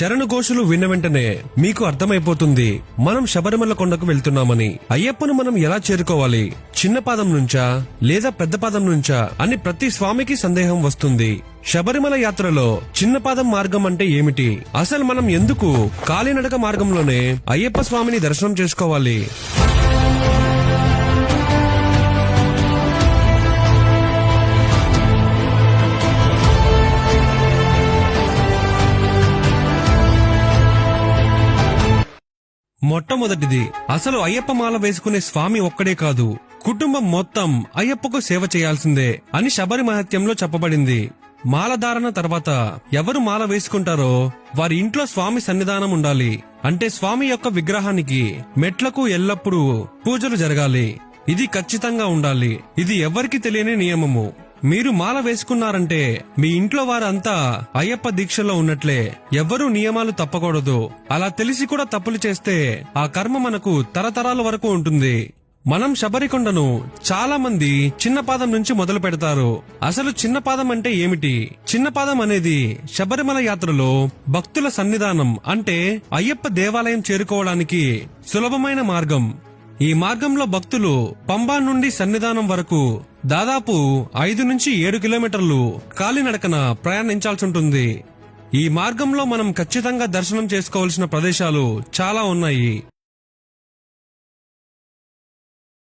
శరణు ఘోషులు విన్న వెంటనే మీకు అర్థమైపోతుంది మనం శబరిమల కొండకు వెళ్తున్నామని. అయ్యప్పను మనం ఎలా చేరుకోవాలి, చిన్న పాదం నుంచా లేదా పెద్ద పాదం నుంచా అని ప్రతి స్వామికి సందేహం వస్తుంది. శబరిమల యాత్రలో చిన్న పాదం మార్గం అంటే ఏమిటి, అసలు మనం ఎందుకు కాలినడక మార్గంలోనే అయ్యప్ప స్వామిని దర్శనం చేసుకోవాలి? మొట్టమొదటిది, అసలు అయ్యప్ప మాల వేసుకునే స్వామి ఒక్కడే కాదు, కుటుంబం మొత్తం అయ్యప్పకు సేవ చేయాల్సిందే అని శబరి మహత్యంలో చెప్పబడింది. మాలధారణ తర్వాత ఎవరు మాల వేసుకుంటారో వారి ఇంట్లో స్వామి సన్నిధానం ఉండాలి. అంటే స్వామి యొక్క విగ్రహానికి మెట్లకు ఎల్లప్పుడూ పూజలు జరగాలి. ఇది ఖచ్చితంగా ఉండాలి. ఇది ఎవరికి తెలియని నియమము. మీరు మాల వేసుకున్నారంటే మీ ఇంట్లో వారంతా అయ్యప్ప దీక్షలో ఉన్నట్లే. ఎవ్వరూ నియమాలు తప్పకూడదు. అలా తెలిసి కూడా తప్పులు చేస్తే ఆ కర్మ మనకు తరతరాల వరకు ఉంటుంది. మనం శబరికొండను చాలా మంది చిన్న పాదం నుంచి మొదలు పెడతారు. అసలు చిన్న పాదం అంటే ఏమిటి? చిన్న పాదం అనేది శబరిమల యాత్రలో భక్తుల సన్నిధానం, అంటే అయ్యప్ప దేవాలయం చేరుకోవడానికి సులభమైన మార్గం. ఈ మార్గంలో భక్తులు పంబా నుండి సన్నిధానం వరకు దాదాపు 5 నుంచి 7 కిలోమీటర్లు కాలినడకన ప్రయాణించాల్సి ఉంటుంది. ఈ మార్గంలో మనం ఖచ్చితంగా దర్శనం చేసుకోవాల్సిన ప్రదేశాలు చాలా ఉన్నాయి.